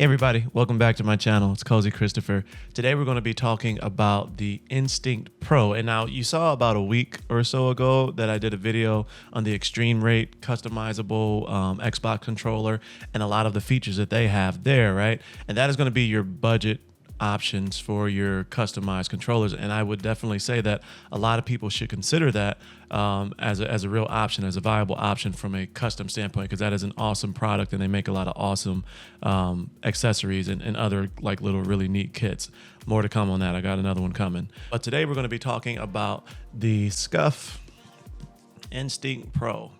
Hey everybody, welcome back to my channel. It's Cozy Christopher. Today we're going to be talking about the Instinct Pro. And now you saw about a week or so ago that I did a video on the extreme rate customizable Xbox controller and a lot of the features that they have there, right? And that is going to be your budget options for your customized controllers, and I would definitely say that a lot of people should consider that as a real option, as a viable option from a custom standpoint, because that is an awesome product and they make a lot of awesome accessories and other like little really neat kits. More to come on that. I got another one coming. But today we're going to be talking about the Scuf Instinct Pro,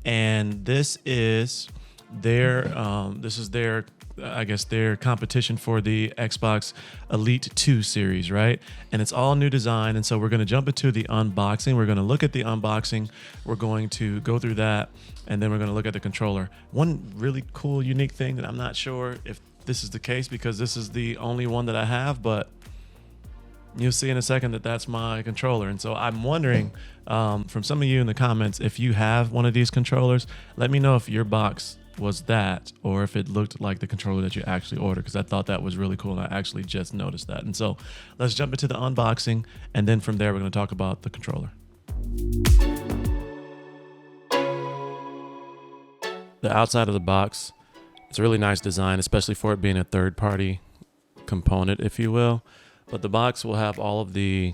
and this is their I guess their competition for the Xbox Elite 2 series, right? And it's all new design. And so we're going to jump into the unboxing. We're going to look at the unboxing. We're going to go through that, and then we're going to look at the controller. One really cool, unique thing that I'm not sure if this is the case because this is the only one that I have, but you'll see in a second that that's my controller. And so I'm wondering from some of you in the comments, if you have one of these controllers, let me know if your box was that or if it looked like the controller that you actually ordered, because I thought that was really cool and I actually just noticed that. And so let's jump into the unboxing, and then from there we're going to talk about the controller. The outside of the box, it's a really nice design, especially for it being a third-party component, if you will. But the box will have all of the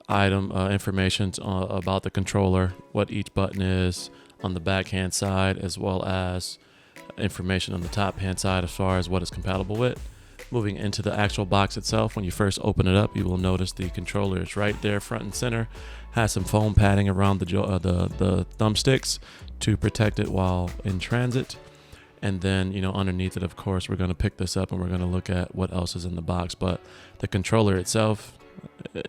item information about the controller, what each button is on the backhand side, as well as information on the top hand side as far as what it's compatible with. Moving into the actual box itself, when you first open it up, you will notice the controller is right there front and center, has some foam padding around the thumbsticks to protect it while in transit. And then, underneath it, of course, we're going to pick this up and we're going to look at what else is in the box. But the controller itself,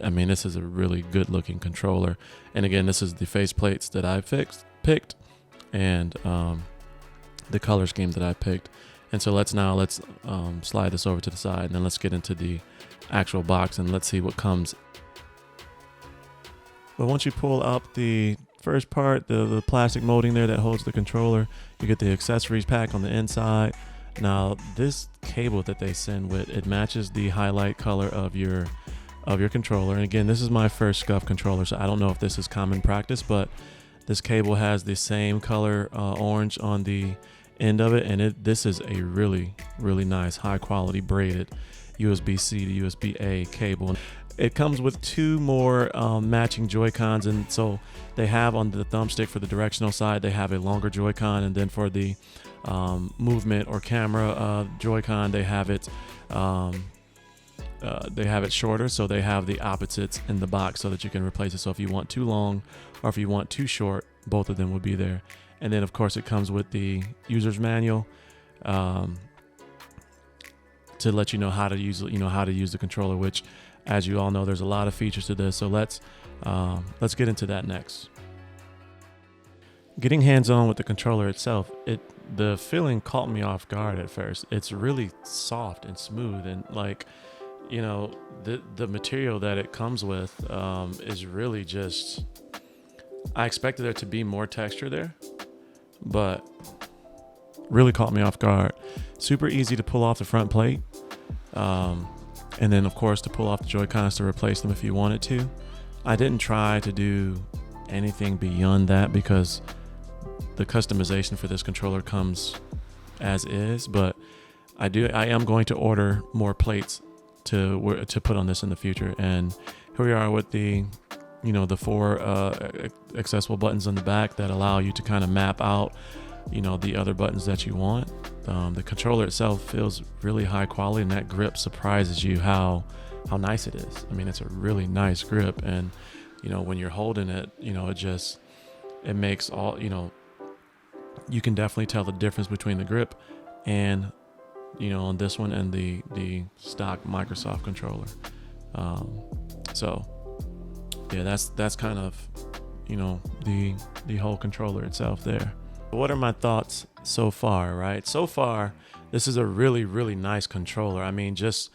I mean, this is a really good looking controller. And again, this is the face plates that I picked and the color scheme that I picked. And so let's slide this over to the side, and then let's get into the actual box and let's see what comes. But once you pull out the first part, the plastic molding there that holds the controller, you get the accessories pack on the inside. Now this cable that they send with it matches the highlight color of your controller. And again, this is my first Scuf controller, so I don't know if this is common practice, but this cable has the same color orange on the end of it, and this is a really, really nice high quality braided USB-C to USB-A cable. It comes with two more matching Joy-Cons, and so they have on the thumbstick for the directional side, they have a longer Joy-Con, and then for the movement or camera Joy-Con, they have it shorter, so they have the opposites in the box so that you can replace it. So if you want too long or if you want too short, both of them would be there. And then of course it comes with the user's manual to let you know how to use the controller, which, as you all know, there's a lot of features to this. So let's get into that next. Getting hands-on with the controller itself, the feeling caught me off guard at first. It's really soft and smooth, and like, the material that it comes with is really just, I expected there to be more texture there, but really caught me off guard. Super easy to pull off the front plate, and then of course to pull off the Joy-Cons to replace them if you wanted to. I didn't try to do anything beyond that because the customization for this controller comes as is, but I am going to order more plates to put on this in the future. And here we are with the four accessible buttons on the back that allow you to kind of map out the other buttons that you want. The controller itself feels really high quality, and that grip surprises you how nice it is. I mean, it's a really nice grip, and when you're holding it, it makes all, you can definitely tell the difference between the grip and on this one and the stock Microsoft controller. So yeah, that's kind of the whole controller itself there. What are my thoughts so far, right? So far, this is a really, really nice controller. I mean, just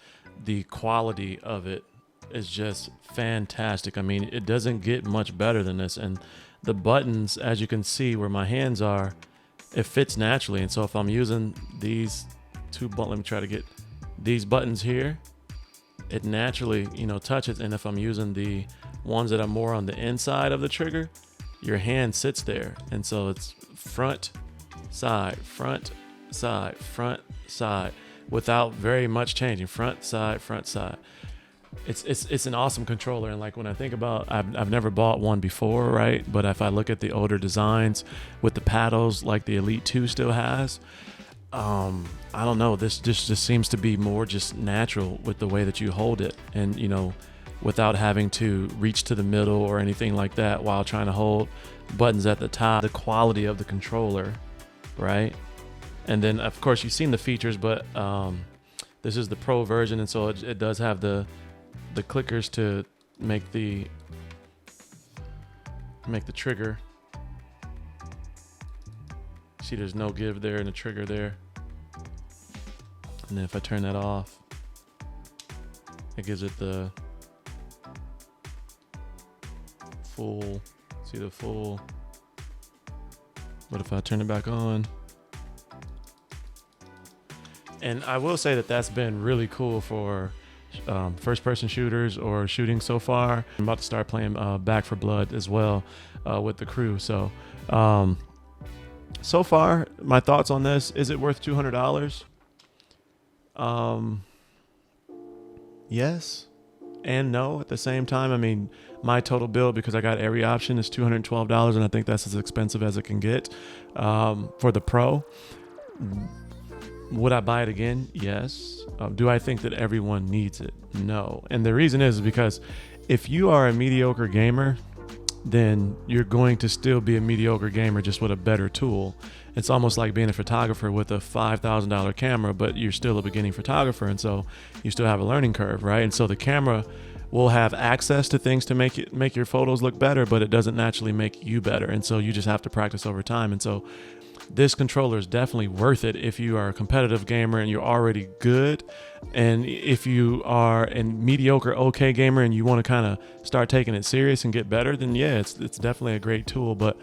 the quality of it is just fantastic. I mean, it doesn't get much better than this. And the buttons, as you can see where my hands are, it fits naturally. And so if I'm using these let me try to get these buttons here. It naturally, you know, touches. And if I'm using the ones that are more on the inside of the trigger, your hand sits there. And so it's front, side, front, side, without very much changing. Front, side, front, side. It's an awesome controller. And like when I think about, I've never bought one before, right? But if I look at the older designs with the paddles like the Elite 2 still has, I don't know, this just seems to be more just natural with the way that you hold it, and you know, without having to reach to the middle or anything like that while trying to hold buttons at the top. The quality of the controller, right? And then of course you've seen the features, but this is the Pro version, and so it does have the clickers to make the trigger. See, there's no give there and a trigger there. And then if I turn that off, it gives it the full, see the full. But if I turn it back on, and I will say that that's been really cool for first-person shooters or shooting so far. I'm about to start playing Back 4 Blood as well with the crew. So, so far, my thoughts on this: is it worth $200? Yes and no at the same time. I mean, my total bill, because I got every option, is $212, and I think that's as expensive as it can get for the Pro. Would I buy it again? Yes. Do I think that everyone needs it? No. And the reason is because if you are a mediocre gamer, then you're going to still be a mediocre gamer, just with a better tool. It's almost like being a photographer with a $5,000 camera, but you're still a beginning photographer, and so you still have a learning curve, right? And so the camera will have access to things to make your photos look better, but it doesn't naturally make you better, and so you just have to practice over time. And so this controller is definitely worth it if you are a competitive gamer and you're already good. And if you are a mediocre, okay gamer and you want to kind of start taking it serious and get better, then yeah, it's definitely a great tool. But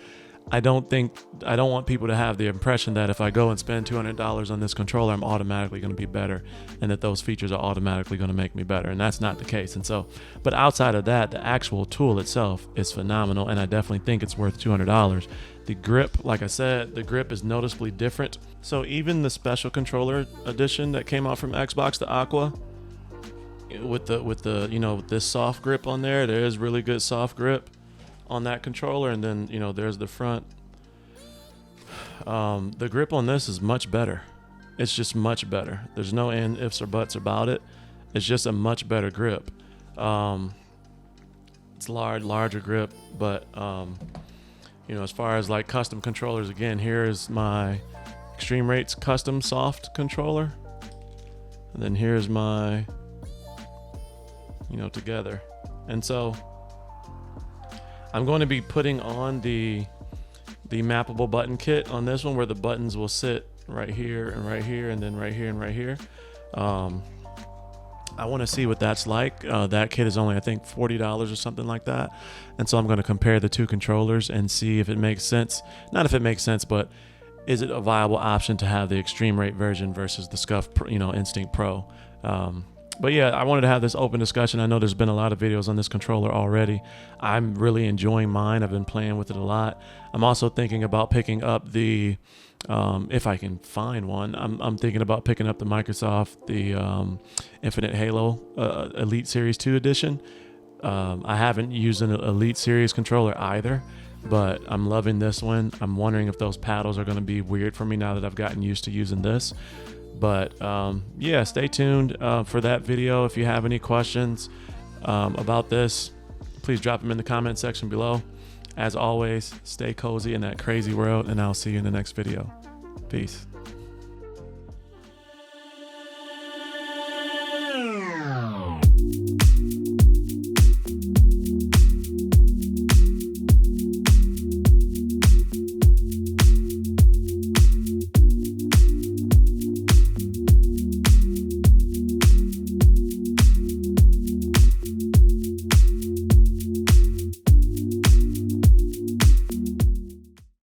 I don't want people to have the impression that if I go and spend $200 on this controller, I'm automatically going to be better, and that those features are automatically going to make me better. And that's not the case. And so, but outside of that, the actual tool itself is phenomenal, and I definitely think it's worth $200. The grip, like I said, the grip is noticeably different. So even the special controller edition that came out from Xbox, the Aqua, with the you know, this soft grip on there is really good soft grip on that controller. And then, you know, there's the front. The grip on this is much better. It's just much better. There's no ifs or buts about it. It's just a much better grip. It's larger grip, but you know, as far as like custom controllers, again, here is my Extreme Rates custom soft controller, and then here's my, you know, together. And so I'm going to be putting on the mappable button kit on this one, where the buttons will sit right here and right here, and then right here and right here. I want to see what that's like. That kit is only, I think, $40 or something like that. And so I'm going to compare the two controllers and see if it makes sense. Not if it makes sense, but is it a viable option to have the Extreme Rate version versus the Scuf, you know, Instinct Pro. But yeah, I wanted to have this open discussion. I know there's been a lot of videos on this controller already. I'm really enjoying mine. I've been playing with it a lot. I'm also thinking about picking up the, if I can find one, I'm thinking about picking up the Microsoft, the Infinite Halo Elite Series 2 edition. I haven't used an Elite Series controller either, but I'm loving this one. I'm wondering if those paddles are going to be weird for me now that I've gotten used to using this. But yeah, stay tuned for that video. If you have any questions about this, please drop them in the comment section below. As always, stay cozy in that crazy world, and I'll see you in the next video. Peace.